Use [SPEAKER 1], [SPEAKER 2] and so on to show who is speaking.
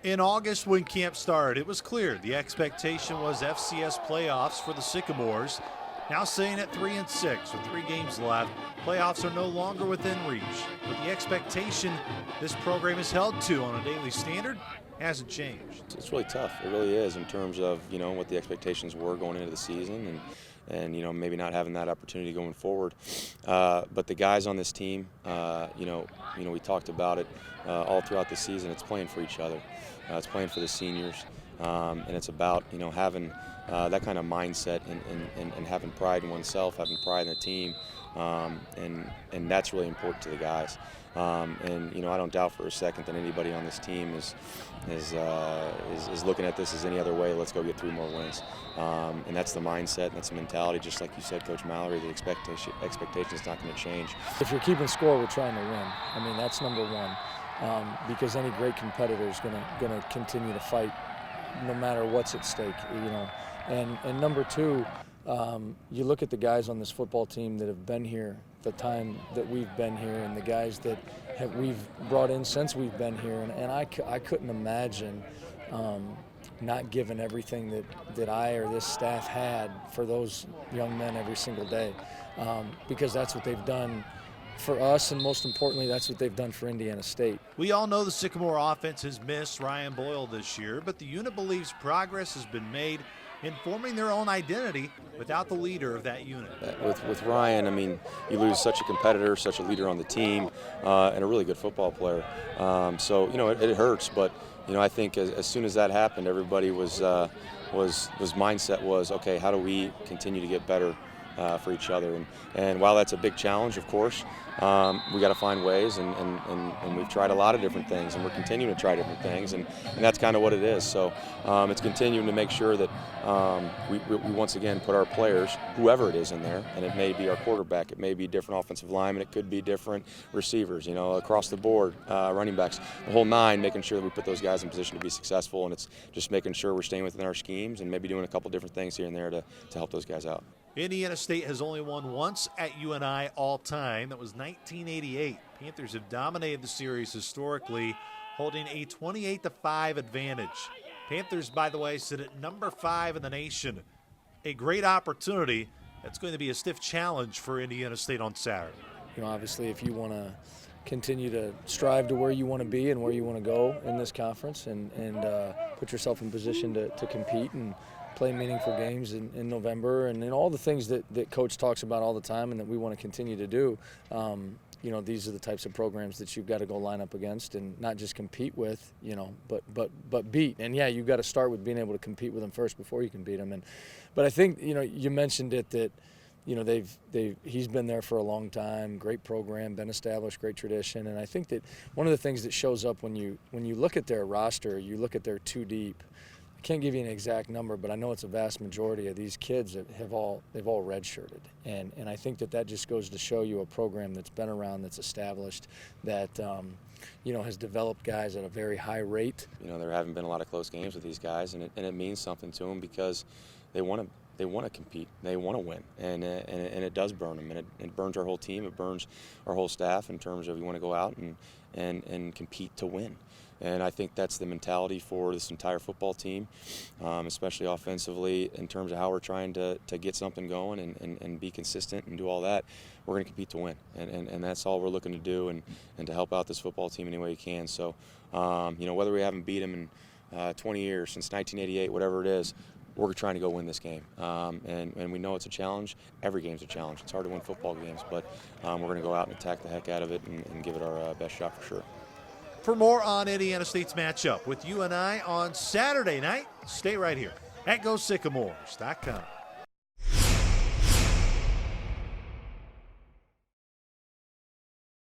[SPEAKER 1] In August, when camp started, it was clear the expectation was FCS playoffs for the Sycamores. Now sitting at 3-6 with 3 games left, playoffs are no longer within reach. But the expectation this program is held to on a daily standard hasn't changed.
[SPEAKER 2] It's really tough. It really is in terms of what the expectations were going into the season and maybe not having that opportunity going forward. But the guys on this team, we talked about it all throughout the season. It's playing for each other. It's playing for the seniors, and it's about having that kind of mindset and having pride in oneself, having pride in the team, and that's really important to the guys. And I don't doubt for a second that anybody on this team is looking at this as any other way. Let's go get 3 more wins, and that's the mindset, and that's the mentality. Just like you said, Coach Mallory, the expectation is not going to change.
[SPEAKER 3] If you're keeping score, we're trying to win. I mean, that's number one, because any great competitor is going to continue to fight, no matter what's at stake. And number two, you look at the guys on this football team that have been here the time that we've been here, and the guys that we've brought in since we've been here, and I couldn't imagine not giving everything that I or this staff had for those young men every single day, because that's what they've done for us, and most importantly, that's what they've done for Indiana State.
[SPEAKER 1] We all know the Sycamore offense has missed Ryan Boyle this year, but the unit believes progress has been made in forming their own identity without the leader of that unit.
[SPEAKER 2] With Ryan, I mean, you lose such a competitor, such a leader on the team, and a really good football player. So it hurts, but I think as soon as that happened, everybody was mindset was, okay, how do we continue to get better for each other? And while that's a big challenge, of course, we got to find ways, and we've tried a lot of different things, and we're continuing to try different things, and that's kind of what it is. So it's continuing to make sure that we once again put our players, whoever it is in there, and it may be our quarterback, it may be different offensive linemen, it could be different receivers, across the board, running backs, the whole 9, making sure that we put those guys in position to be successful, and it's just making sure we're staying within our schemes and maybe doing a couple different things here and there to help those guys out.
[SPEAKER 1] Indiana State has only won once at UNI all time. That was 1988. Panthers have dominated the series historically, holding a 28-5 advantage. Panthers, by the way, sit at number 5 in the nation. A great opportunity. That's going to be a stiff challenge for Indiana State on Saturday.
[SPEAKER 3] Obviously, if you want to continue to strive to where you want to be and where you want to go in this conference, and put yourself in position to compete and play meaningful games in November, and all the things that Coach talks about all the time and that we want to continue to do. These are the types of programs that you've got to go line up against and not just compete with, but beat. And yeah, you've got to start with being able to compete with them first before you can beat them. But I think you mentioned it that he's been there for a long time, great program, been established, great tradition, and I think that one of the things that shows up when you look at their roster, you look at their 2 deep. I can't give you an exact number, but I know it's a vast majority of these kids that they've all redshirted, and I think that just goes to show you a program that's been around, that's established, that has developed guys at a very high rate.
[SPEAKER 2] There haven't been a lot of close games with these guys, and it means something to them because they want to compete, they want to win, and it does burn them, and it burns our whole team, it burns our whole staff in terms of we want to go out and compete to win. And I think that's the mentality for this entire football team, especially offensively, in terms of how we're trying to get something going and be consistent and do all that. We're going to compete to win, and that's all we're looking to do, and to help out this football team any way you can. So, whether we haven't beat them in 20 years, since 1988, whatever it is, we're trying to go win this game. And we know it's a challenge. Every game's a challenge. It's hard to win football games, but we're going to go out and attack the heck out of it and give it our best shot for sure.
[SPEAKER 1] For more on Indiana State's matchup with UNI on Saturday night, stay right here at GoSycamores.com.